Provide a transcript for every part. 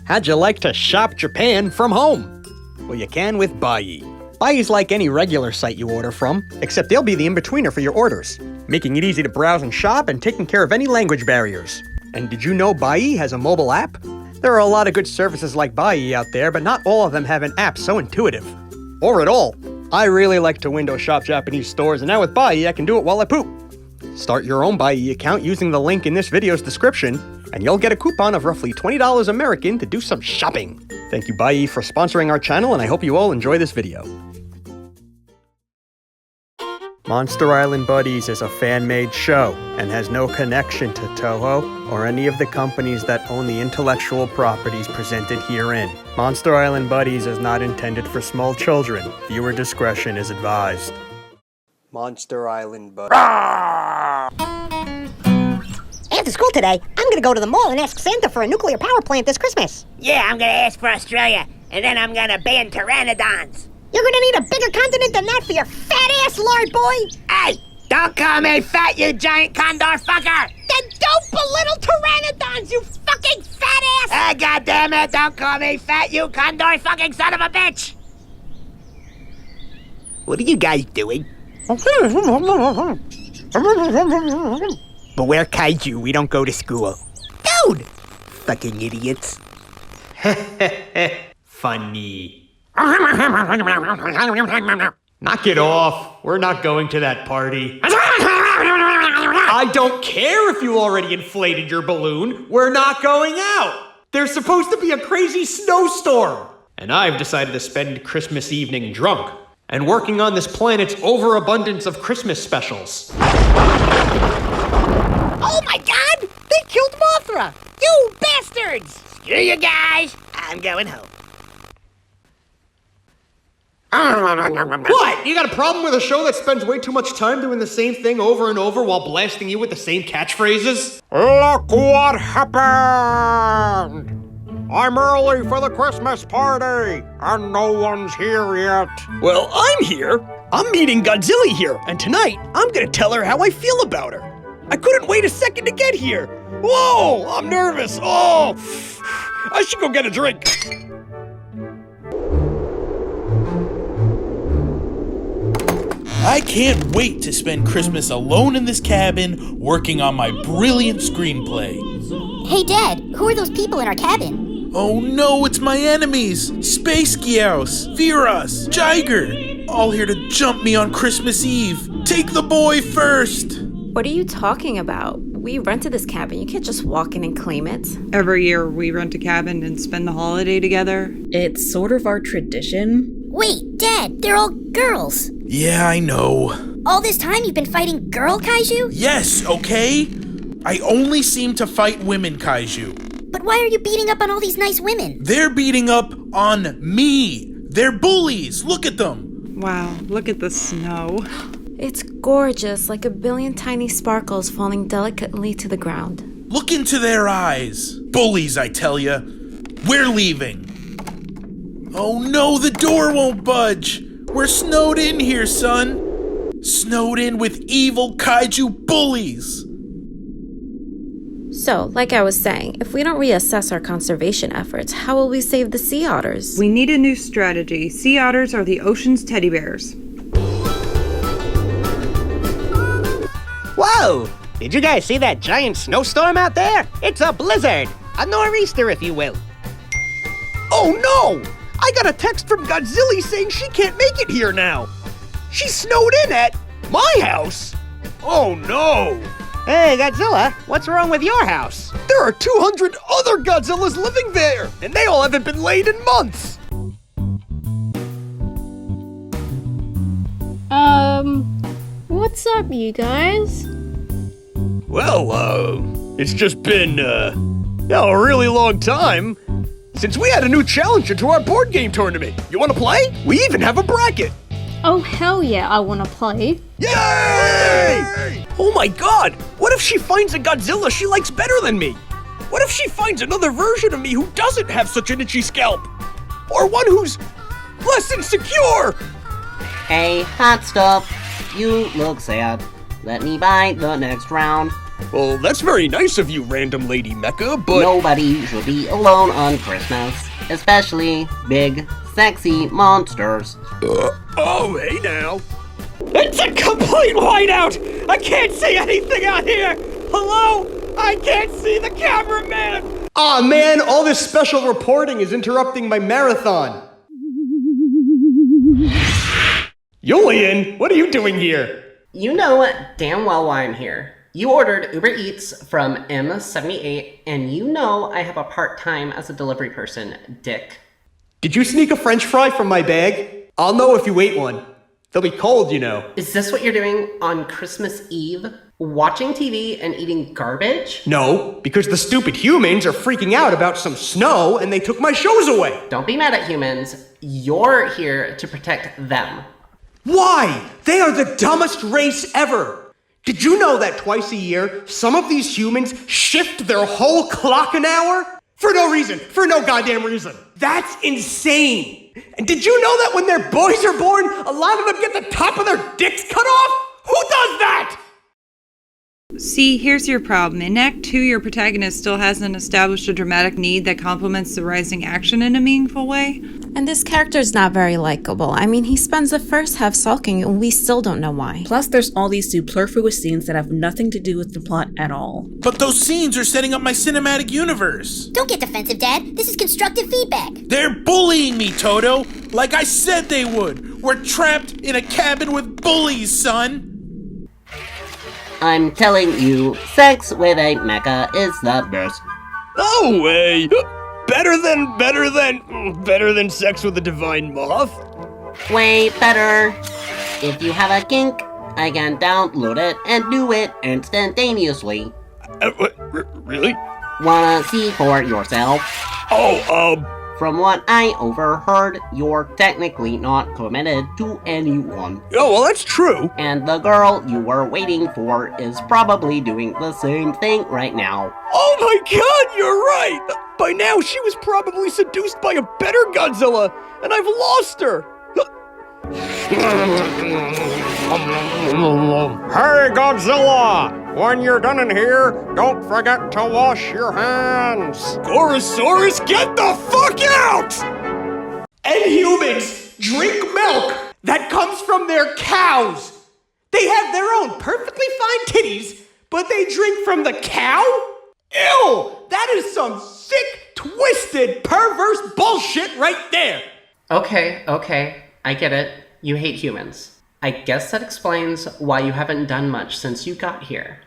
How'd you like to shop Japan from home? Well, you can with Buyee. Buyee's like any regular site you order from, except they'll be the in-betweener for your orders, making it easy to browse and shop and taking care of any language barriers. And did you know Buyee has a mobile app? There are a lot of good services like Buyee out there, but not all of them have an app so intuitive. Or at all. I really like to window shop Japanese stores, and now with Buyee I can do it while I poop. Start your own Buyee account using the link in this video's description, and you'll get a coupon of roughly $20 American to do some shopping. Thank you, Buyee, for sponsoring our channel, and I hope you all enjoy this video. Monster Island Buddies is a fan-made show and has no connection to Toho or any of the companies that own the intellectual properties presented herein. Monster Island Buddies is not intended for small children. Viewer discretion is advised. Monster Island Buddies. After school today, I'm gonna go to the mall and ask Santa for a nuclear power plant this Christmas. Yeah, I'm gonna ask for Australia, and then I'm gonna ban pteranodons. You're gonna need a bigger continent than that for your fat ass, lard boy! Hey, don't call me fat, you giant condor fucker! Then don't belittle pteranodons, you fucking fat ass! Ah, goddammit, don't call me fat, you condor fucking son of a bitch! What are you guys doing? But we're kaiju, we don't go to school. Dude! Fucking idiots. Funny. Knock it off. We're not going to that party. I don't care if you already inflated your balloon. We're not going out. There's supposed to be a crazy snowstorm. And I've decided to spend Christmas evening drunk and working on this planet's overabundance of Christmas specials. Oh my god! They killed Mothra! You bastards! Screw you guys, I'm going home. What? You got a problem with a show that spends way too much time doing the same thing over and over while blasting you with the same catchphrases? Look what happened! I'm early for the Christmas party, and no one's here yet. Well, I'm here. I'm meeting Godzilla here, and tonight I'm gonna tell her how I feel about her. I couldn't wait a second to get here. Whoa, I'm nervous. Oh, I should go get a drink. I can't wait to spend Christmas alone in this cabin working on my brilliant screenplay. Hey, Dad, who are those people in our cabin? Oh no, it's my enemies! Space Gyaos, Viras, Jiger! All here to jump me on Christmas Eve! Take the boy first! What are you talking about? We rented this cabin. You can't just walk in and claim it. Every year we rent a cabin and spend the holiday together. It's sort of our tradition. Wait, Dad, they're all girls. Yeah, I know. All this time you've been fighting girl kaiju? Yes, okay? I only seem to fight women kaiju. But why are you beating up on all these nice women? They're beating up on me! They're bullies! Look at them! Wow, look at the snow. It's gorgeous, like a billion tiny sparkles falling delicately to the ground. Look into their eyes! Bullies, I tell ya! We're leaving! Oh no, the door won't budge! We're snowed in here, son! Snowed in with evil kaiju bullies! So, like I was saying, if we don't reassess our conservation efforts, how will we save the sea otters? We need a new strategy. Sea otters are the ocean's teddy bears. Whoa! Did you guys see that giant snowstorm out there? It's a blizzard! A nor'easter, if you will. Oh no! I got a text from Godzilla saying she can't make it here now. She's snowed in at my house. Oh no! Hey, Godzilla, what's wrong with your house? There are 200 other Godzillas living there, and they all haven't been laid in months. What's up, you guys? Well, it's just been, a really long time since we had a new challenger to our board game tournament. You wanna play? We even have a bracket. Oh, hell yeah, I wanna play. Yay! Oh my god! What if she finds a Godzilla she likes better than me? What if she finds another version of me who doesn't have such an itchy scalp? Or one who's less insecure? Hey, hot stuff. You look sad. Let me bite the next round. Well, that's very nice of you, random lady mecha, but... Nobody should be alone on Christmas, especially big, sexy monsters. Oh, hey now. It's a complete whiteout! I can't see anything out here! Hello? I can't see the cameraman! Aw, man, all this special reporting is interrupting my marathon. Julian, what are you doing here? You know damn well why I'm here. You ordered Uber Eats from M78, and you know I have a part-time as a delivery person, dick. Did you sneak a french fry from my bag? I'll know if you ate one. They'll be cold, you know. Is this what you're doing on Christmas Eve? Watching TV and eating garbage? No, because the stupid humans are freaking out about some snow and they took my shows away. Don't be mad at humans. You're here to protect them. Why? They are the dumbest race ever. Did you know that twice a year, some of these humans shift their whole clock an hour? For no reason. For no goddamn reason. That's insane. And did you know that when their boys are born, a lot of them get the top of their dicks cut off? Who does that? See, here's your problem. In Act 2, your protagonist still hasn't established a dramatic need that complements the rising action in a meaningful way. And this character's not very likable. I mean, he spends the first half sulking and we still don't know why. Plus, there's all these superfluous scenes that have nothing to do with the plot at all. But those scenes are setting up my cinematic universe. Don't get defensive, Dad. This is constructive feedback. They're bullying me, Toto. Like I said they would. We're trapped in a cabin with bullies, son. I'm telling you, sex with a mecha is the best. No way! Better than sex with a divine moth? Way better. If you have a kink, I can download it and do it instantaneously. Really? Wanna see for yourself? From what I overheard, you're technically not committed to anyone. Oh, well, that's true. And the girl you were waiting for is probably doing the same thing right now. Oh my god, you're right! By now, she was probably seduced by a better Godzilla, and I've lost her! Hey, Godzilla! When you're done in here, don't forget to wash your hands. Gorosaurus, get the fuck out! And humans drink milk that comes from their cows. They have their own perfectly fine titties, but they drink from the cow? Ew! That is some sick, twisted, perverse bullshit right there! Okay, I get it. You hate humans. I guess that explains why you haven't done much since you got here.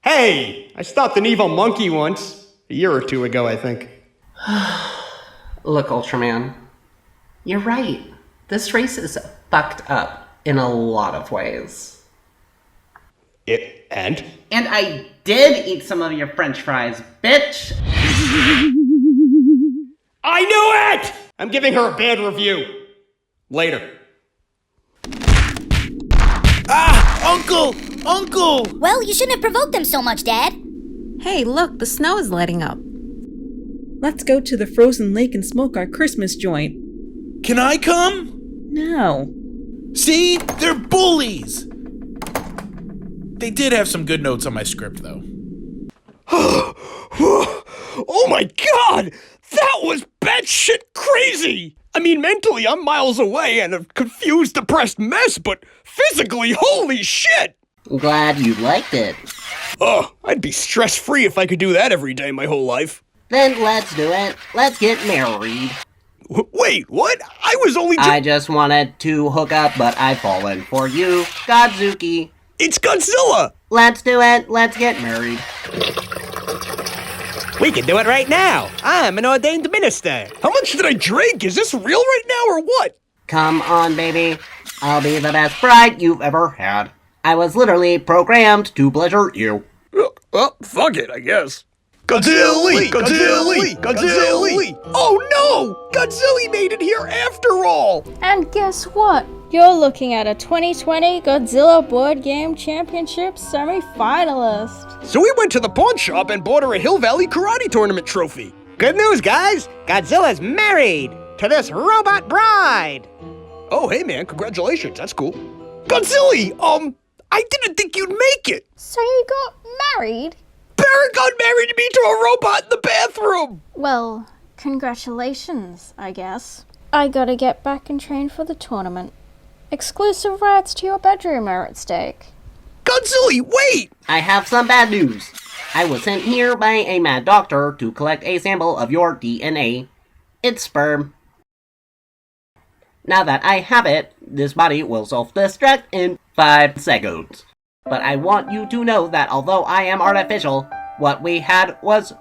Hey! I stopped an evil monkey once. A year or two ago, I think. Look, Ultraman. You're right. This race is fucked up in a lot of ways. And? And I did eat some of your french fries, bitch! I knew it! I'm giving her a bad review. Later. Ah! Uncle! Uncle! Well, you shouldn't have provoked them so much, Dad. Hey, look, the snow is letting up. Let's go to the frozen lake and smoke our Christmas joint. Can I come? No. See? They're bullies! They did have some good notes on my script, though. Oh my god! That was batshit crazy! I mean, mentally, I'm miles away and a confused, depressed mess, but physically, holy shit! Glad you liked it. Oh, I'd be stress-free if I could do that every day my whole life. Then let's do it. Let's get married. Wait, what? I was only I just wanted to hook up, but I've fallen for you, Godzuki. It's Godzilla! Let's do it. Let's get married. We can do it right now. I'm an ordained minister. How much did I drink? Is this real right now or what? Come on, baby. I'll be the best bride you've ever had. I was literally programmed to pleasure you. Well, fuck it, I guess. Godzilla! Oh no! Godzilla made it here after all! And guess what? You're looking at a 2020 Godzilla Board Game Championship semi-finalist. So we went to the pawn shop and bought her a Hill Valley Karate Tournament trophy. Good news, guys. Godzilla's married to this robot bride. Oh, hey man, congratulations, that's cool. Godzilla, I didn't think you'd make it. So you got married? Eric got married to me to a robot in the bathroom! Well, congratulations, I guess. I gotta get back and train for the tournament. Exclusive rights to your bedroom are at stake. Godzilla, wait! I have some bad news. I was sent here by a mad doctor to collect a sample of your DNA. It's sperm. Now that I have it, this body will self-destruct in 5 seconds. But I want you to know that although I am artificial, what we had was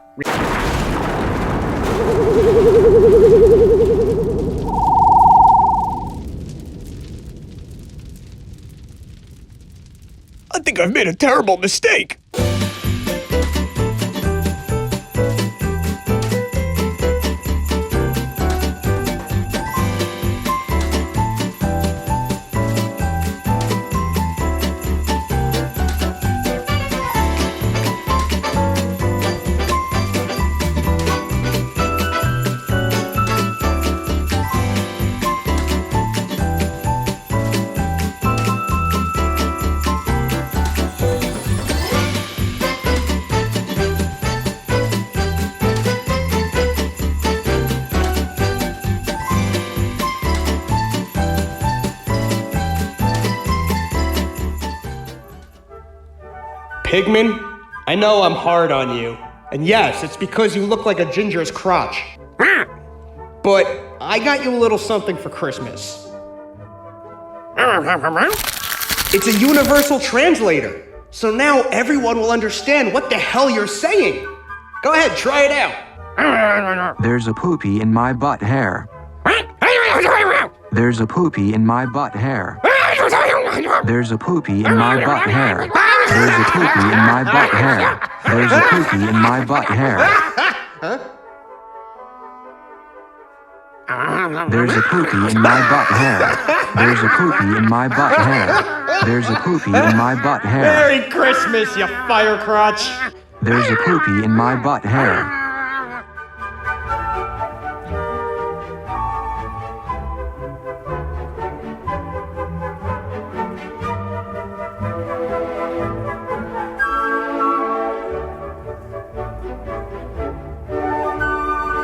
I think I've made a terrible mistake. Pigman, I know I'm hard on you. And yes, it's because you look like a ginger's crotch. But I got you a little something for Christmas. It's a universal translator. So now everyone will understand what the hell you're saying. Go ahead, try it out. There's a poopy in my butt hair. There's a poopy in my butt hair. There's a poopy in my butt hair. There's a poopy in my butt hair. There's a poopy in my butt hair. There's a poopy in my butt hair. There's a poopy in my butt hair. There's a poopy in my butt hair. Merry Christmas, you fire crotch. There's a poopy in my butt hair.